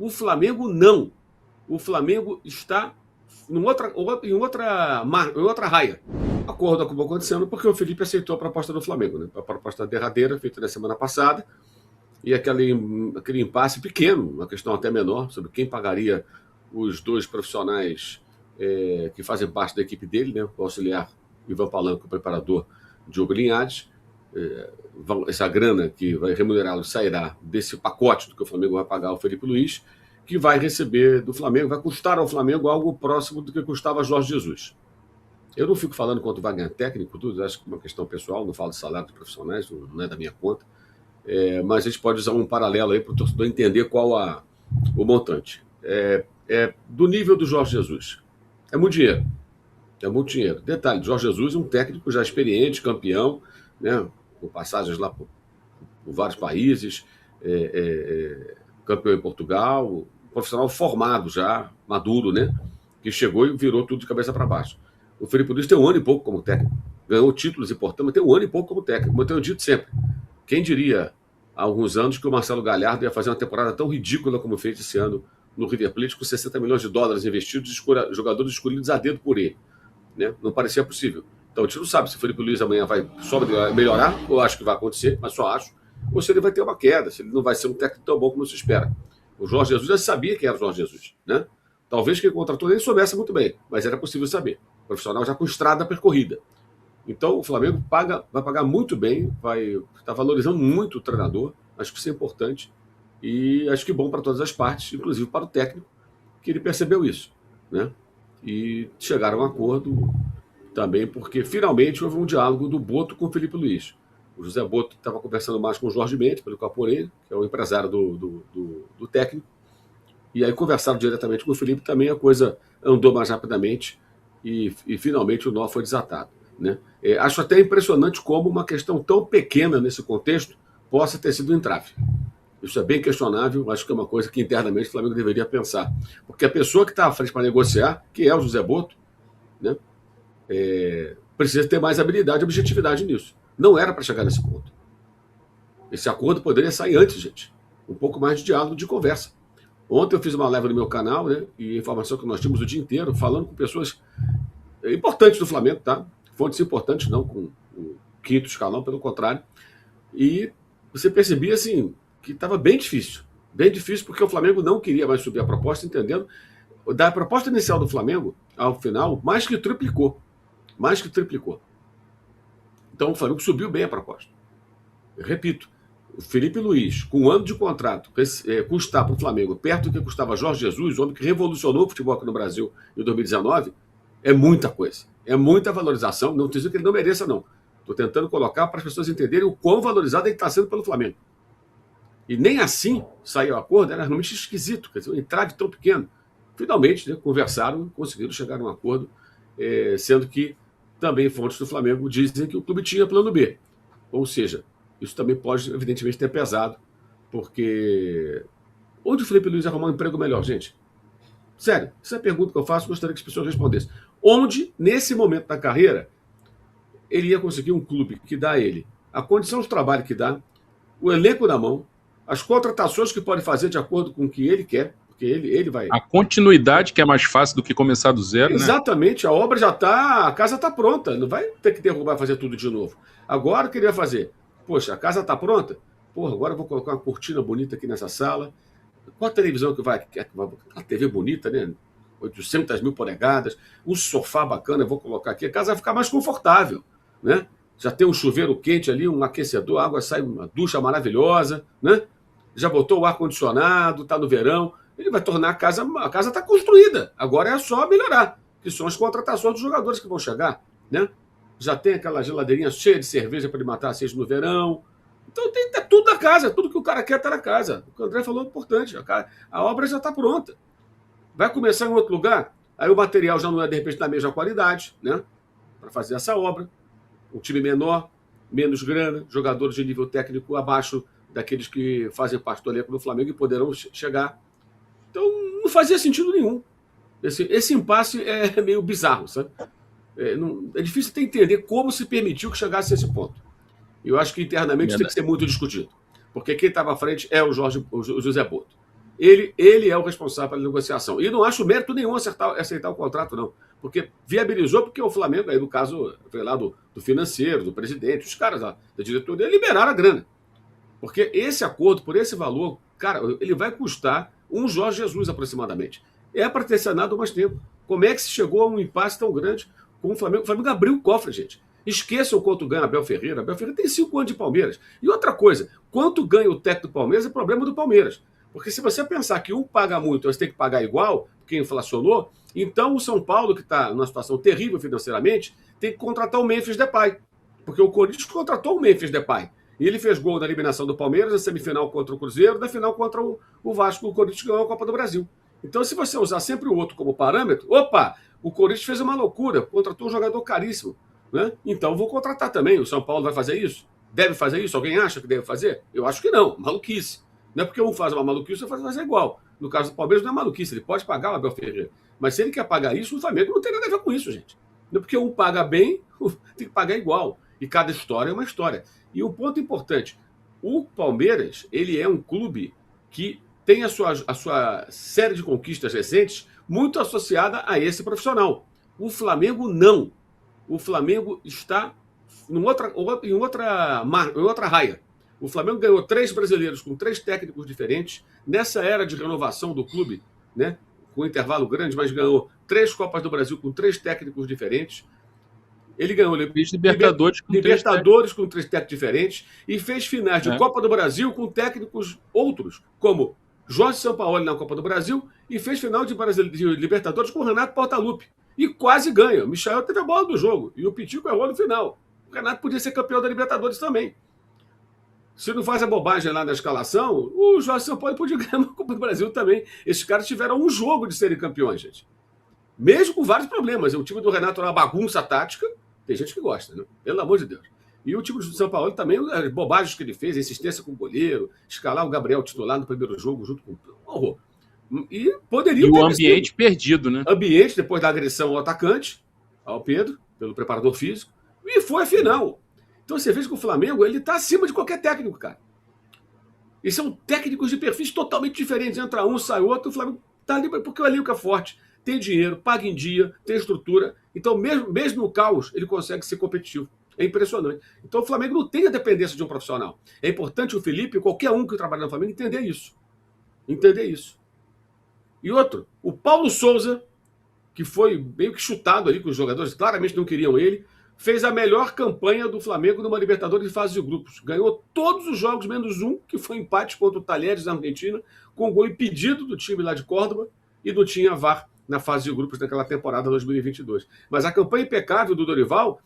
O Flamengo não. O Flamengo está em outra raia. O acordo acabou acontecendo porque o Felipe aceitou a proposta do Flamengo, né? A proposta derradeira, feita na semana passada, e aquele impasse pequeno, uma questão até menor, sobre quem pagaria os dois profissionais que fazem parte da equipe dele, né? O auxiliar Ivan Palanco, o preparador Diogo Linhares. Essa grana que vai remunerá-lo sairá desse pacote do que o Flamengo vai pagar ao Felipe Luiz, que vai receber do Flamengo, vai custar ao Flamengo algo próximo do que custava Jorge Jesus. Eu não fico falando quanto vai ganhar técnico, tudo, acho que é uma questão pessoal, não falo de salário de profissionais, não é da minha conta, mas a gente pode usar um paralelo aí para o torcedor entender qual o montante. Do nível do Jorge Jesus. É muito dinheiro. É muito dinheiro. Detalhe, Jorge Jesus é um técnico já experiente, campeão, né, com passagens lá por vários países, campeão em Portugal, um profissional formado já, maduro, né, que chegou e virou tudo de cabeça para baixo. O Felipe Luiz tem 1 ano e pouco como técnico, ganhou títulos importantes, mas tem 1 ano e pouco como técnico, como eu tenho dito sempre. Quem diria há alguns anos que o Marcelo Galhardo ia fazer uma temporada tão ridícula como fez esse ano no River Plate, com 60 milhões de dólares investidos e jogadores escolhidos a dedo por ele, né? Não parecia possível. Então a gente não sabe se o Felipe Luiz amanhã vai só melhorar, ou acho que vai acontecer, mas só acho, ou se ele vai ter uma queda, se ele não vai ser um técnico tão bom como se espera. O Jorge Jesus já sabia quem era o Jorge Jesus, né? Talvez quem contratou nem soubesse muito bem, mas era possível saber. Profissional já com estrada percorrida. Então o Flamengo vai pagar muito bem, vai estar valorizando muito o treinador, acho que isso é importante, e acho que bom para todas as partes, inclusive para o técnico, que ele percebeu isso, né? E chegaram a um acordo também, porque finalmente houve um diálogo do Boto com o Felipe Luiz. O José Boto estava conversando mais com o Jorge Mendes, pelo que eu apurei, que é o empresário do técnico, e aí conversaram diretamente com o Felipe, também a coisa andou mais rapidamente e finalmente o nó foi desatado, né? Acho até impressionante como uma questão tão pequena nesse contexto possa ter sido um entrave. Isso é bem questionável, acho que é uma coisa que internamente o Flamengo deveria pensar. Porque a pessoa que está à frente para negociar, que é o José Boto, né, precisa ter mais habilidade e objetividade nisso. Não era para chegar nesse ponto. Esse acordo poderia sair antes, gente. Um pouco mais de diálogo, de conversa. Ontem eu fiz uma live no meu canal, né, e informação que nós tínhamos o dia inteiro, falando com pessoas importantes do Flamengo, tá? Fontes importantes, não com o quinto escalão, pelo contrário. E você percebia, assim, que estava bem difícil, porque o Flamengo não queria mais subir a proposta, entendendo? Da proposta inicial do Flamengo, ao final, mais que triplicou. Então o Flamengo subiu bem a proposta. Eu repito, o Felipe Luiz, com 1 ano de contrato, custar para o Flamengo perto do que custava Jorge Jesus, o homem que revolucionou o futebol aqui no Brasil em 2019, é muita coisa. É muita valorização. Não estou dizendo que ele não mereça, não. Estou tentando colocar para as pessoas entenderem o quão valorizado ele está sendo pelo Flamengo. E nem assim saiu o acordo, era realmente esquisito, quer dizer, um entrave tão pequeno. Finalmente, né, conversaram, conseguiram chegar a um acordo, sendo que também fontes do Flamengo dizem que o clube tinha plano B. Ou seja, isso também pode, evidentemente, ter pesado, porque onde o Felipe Luiz arrumar um emprego melhor, gente? Sério, essa é a pergunta que eu faço, gostaria que as pessoas respondessem. Onde, nesse momento da carreira, ele ia conseguir um clube que dá a ele a condição de trabalho que dá, o elenco na mão, as contratações que pode fazer de acordo com o que ele quer, porque ele vai... A continuidade, que é mais fácil do que começar do zero, exatamente, né? A obra já está, a casa está pronta, não vai ter que derrubar e fazer tudo de novo. Agora o que ele vai fazer? Poxa, a casa está pronta? Porra, agora eu vou colocar uma cortina bonita aqui nessa sala. Qual a televisão que vai... A TV bonita, né? 800 mil polegadas, um sofá bacana, eu vou colocar aqui. A casa vai ficar mais confortável, né? Já tem um chuveiro quente ali, um aquecedor, a água sai, uma ducha maravilhosa, né? Já botou o ar-condicionado, está no verão. Ele vai tornar a casa está construída. Agora é só melhorar, que são as contratações dos jogadores que vão chegar, né? Já tem aquela geladeirinha cheia de cerveja para ele matar a sede no verão. Então tem tudo na casa, tudo que o cara quer está na casa. O que o André falou é importante, a obra já está pronta. Vai começar em outro lugar, aí o material já não é, de repente, da mesma qualidade, né? Para fazer essa obra. Um time menor, menos grana, jogadores de nível técnico abaixo daqueles que fazem parte do elenco do Flamengo e poderão chegar. Então, não fazia sentido nenhum. Esse impasse é meio bizarro, sabe? É difícil até entender como se permitiu que chegasse a esse ponto. Eu acho que internamente tem que ser muito discutido. Porque quem estava à frente é o José Boto. Ele é o responsável pela negociação. E não acho mérito nenhum aceitar o contrato, não. Porque viabilizou, porque o Flamengo, aí no caso, foi lá do financeiro, do presidente, os caras lá da diretoria liberaram a grana. Porque esse acordo, por esse valor, cara, ele vai custar um Jorge Jesus aproximadamente. É para ter sanado mais tempo. Como é que se chegou a um impasse tão grande com o Flamengo? O Flamengo abriu o cofre, gente. Esqueçam quanto ganha Abel Ferreira. Abel Ferreira tem 5 anos de Palmeiras. E outra coisa, quanto ganha o técnico do Palmeiras é problema do Palmeiras. Porque se você pensar que um paga muito, você tem que pagar igual, porque inflacionou, então o São Paulo, que está numa situação terrível financeiramente, tem que contratar o Memphis Depay. Porque o Corinthians contratou o Memphis Depay. E ele fez gol na eliminação do Palmeiras, na semifinal contra o Cruzeiro, na final contra o Vasco. O Corinthians ganhou a Copa do Brasil. Então, se você usar sempre o outro como parâmetro, opa, o Corinthians fez uma loucura, contratou um jogador caríssimo. Né? Então, vou contratar também. O São Paulo vai fazer isso? Deve fazer isso? Alguém acha que deve fazer? Eu acho que não. Maluquice. Não é porque um faz uma maluquice, o outro faz igual. No caso do Palmeiras, não é maluquice, ele pode pagar o Abel Ferreira. Mas se ele quer pagar isso, o Flamengo não tem nada a ver com isso, gente. Não é porque um paga bem, tem que pagar igual. E cada história é uma história. E um ponto importante, o Palmeiras, ele é um clube que tem a sua série de conquistas recentes muito associada a esse profissional. O Flamengo não. O Flamengo está em outra raia. O Flamengo ganhou 3 brasileiros com 3 técnicos diferentes. Nessa era de renovação do clube, né, com intervalo grande, mas ganhou 3 Copas do Brasil com 3 técnicos diferentes. Ele ganhou Libertadores com 3 técnicos diferentes e fez finais de Copa do Brasil com técnicos outros, como Jorge Sampaoli na Copa do Brasil e fez final de Libertadores com o Renato Portaluppi. E quase ganha. O Michael teve a bola do jogo e o Pitico errou no final. O Renato podia ser campeão da Libertadores também. Se não faz a bobagem lá na escalação, o Jorge Sampaoli podia ganhar uma Copa do Brasil também. Esses caras tiveram um jogo de serem campeões, gente. Mesmo com vários problemas. O time do Renato era uma bagunça tática. Tem gente que gosta, né? Pelo amor de Deus. E o time do São Paulo também, as bobagens que ele fez, a insistência com o goleiro, escalar o Gabriel titular no primeiro jogo junto com o horror. E poderia ter o ambiente sido perdido, né? Ambiente, depois da agressão ao atacante, ao Pedro, pelo preparador físico, e foi a final. Então você vê que o Flamengo ele está acima de qualquer técnico, cara. E são técnicos de perfis totalmente diferentes. Entra um, sai outro, o Flamengo está ali porque o elenco é forte. Tem dinheiro, paga em dia, tem estrutura. Então, mesmo no caos, ele consegue ser competitivo. É impressionante. Então, o Flamengo não tem a dependência de um profissional. É importante o Felipe, qualquer um que trabalha no Flamengo, entender isso. Entender isso. E outro, o Paulo Souza, que foi meio que chutado ali, que os jogadores claramente não queriam ele, fez a melhor campanha do Flamengo numa Libertadores de fase de grupos. Ganhou todos os jogos, menos um, que foi empate contra o Talheres na Argentina, com um gol impedido do time lá de Córdoba, e não tinha VAR na fase de grupos naquela temporada 2022. Mas a campanha impecável do Dorival,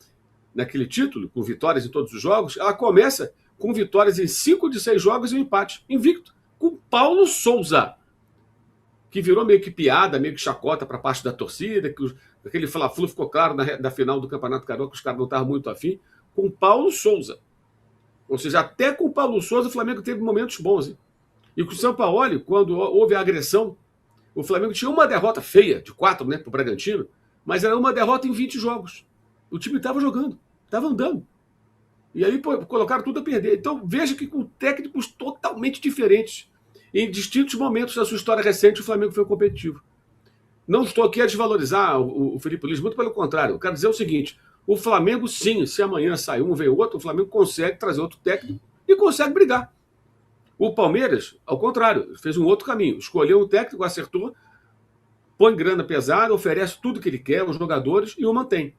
naquele título, com vitórias em todos os jogos, ela começa com vitórias em 5 de 6 jogos e um empate, invicto, com Paulo Souza, que virou meio que piada, meio que chacota para parte da torcida, que aquele Fla-Flu ficou claro na final do Campeonato Carioca, que os caras não estavam muito afim, com Paulo Souza. Ou seja, até com o Paulo Souza o Flamengo teve momentos bons. Hein? E com o Sampaoli, quando houve a agressão, o Flamengo tinha uma derrota feia, de 4, né, para o Bragantino, mas era uma derrota em 20 jogos. O time estava jogando, estava andando. E aí colocaram tudo a perder. Então veja que com técnicos totalmente diferentes, em distintos momentos da sua história recente, o Flamengo foi competitivo. Não estou aqui a desvalorizar o Felipe Luiz, muito pelo contrário. Eu quero dizer o seguinte, o Flamengo, sim, se amanhã sai um, vem outro, o Flamengo consegue trazer outro técnico e consegue brigar. O Palmeiras, ao contrário, fez um outro caminho. Escolheu um técnico, acertou, põe grana pesada, oferece tudo que ele quer aos jogadores e o mantém.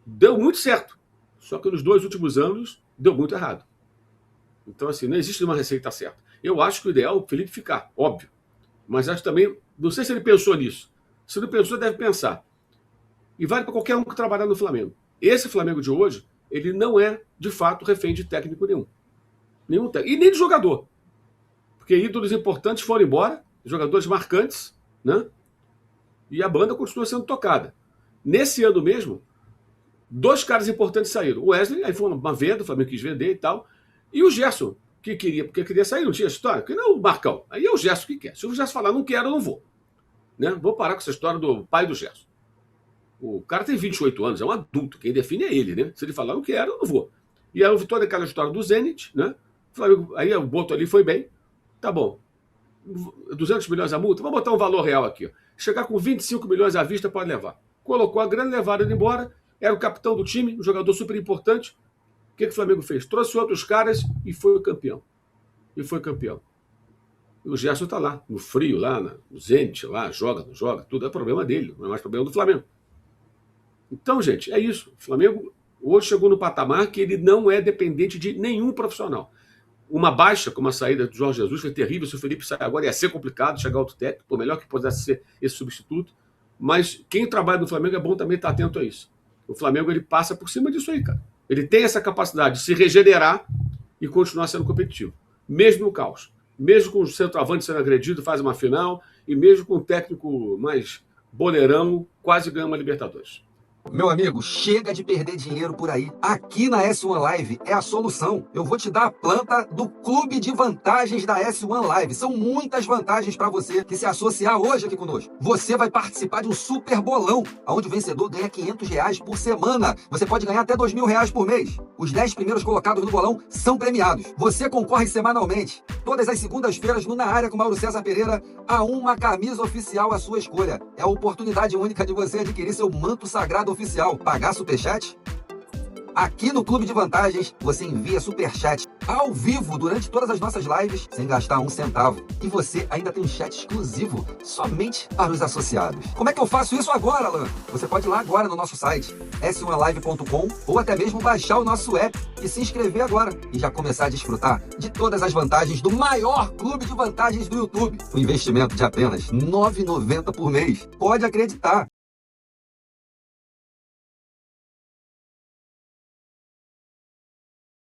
Deu muito certo. Só que nos 2 últimos anos, deu muito errado. Então, assim, não existe uma receita certa. Eu acho que o ideal é o Felipe ficar, óbvio. Mas acho também, não sei se ele pensou nisso. Se não pensou, deve pensar. E vale para qualquer um que trabalhar no Flamengo. Esse Flamengo de hoje, ele não é, de fato, refém de técnico nenhum. Nenhum técnico. E nem de jogador. Porque ídolos importantes foram embora, jogadores marcantes, né? E a banda continua sendo tocada. Nesse ano mesmo, 2 caras importantes saíram. O Wesley, aí foi uma venda, o Flamengo quis vender e tal. E o Gerson, que queria sair, não tinha história, que não o Marcão. Aí é o Gerson que quer. Se o Gerson falar, não quero, eu não vou. Né? Vou parar com essa história do pai do Gerson. O cara tem 28 anos, é um adulto. Quem define é ele, né? Se ele falar, não quero, eu não vou. E aí houve toda aquela história do Zenit, né? Aí o Boto ali foi bem. Tá bom. 200 milhões a multa, vamos botar um valor real aqui. Ó. Chegar com 25 milhões à vista pode levar. Colocou a grana, levaram ele embora, era o capitão do time, um jogador super importante. O que o Flamengo fez? Trouxe outros caras e foi campeão. E o Gerson está lá, no frio, lá no Zenit, lá, joga, não joga, tudo é problema dele, não é mais problema do Flamengo. Então, gente, é isso. O Flamengo hoje chegou no patamar que ele não é dependente de nenhum profissional. Uma baixa, como a saída do Jorge Jesus, foi terrível. Se o Felipe sair agora, ia ser complicado chegar outro técnico, por melhor que pudesse ser esse substituto. Mas quem trabalha no Flamengo é bom também estar atento a isso. O Flamengo ele passa por cima disso aí, cara. Ele tem essa capacidade de se regenerar e continuar sendo competitivo. Mesmo no caos. Mesmo com o centroavante sendo agredido, faz uma final. E mesmo com o técnico mais boleirão, quase ganha uma Libertadores. Meu amigo, chega de perder dinheiro por aí. Aqui na S1 Live é a solução. Eu vou te dar a planta do Clube de Vantagens da S1 Live. São muitas vantagens para você que se associar hoje aqui conosco. Você vai participar de um super bolão, onde o vencedor ganha R$500 por semana. Você pode ganhar até R$2.000 por mês. Os 10 primeiros colocados no bolão são premiados. Você concorre semanalmente, todas as segundas-feiras, no Na Área com Mauro César Pereira, a uma camisa oficial à sua escolha. É a oportunidade única de você adquirir seu manto sagrado oficial. Pagar superchat? Aqui no Clube de Vantagens, você envia superchat ao vivo durante todas as nossas lives, sem gastar um centavo. E você ainda tem um chat exclusivo, somente para os associados. Como é que eu faço isso agora, Alan? Você pode ir lá agora no nosso site, s1live.com, ou até mesmo baixar o nosso app e se inscrever agora. E já começar a desfrutar de todas as vantagens do maior Clube de Vantagens do YouTube. Um investimento de apenas R$9,90 por mês. Pode acreditar,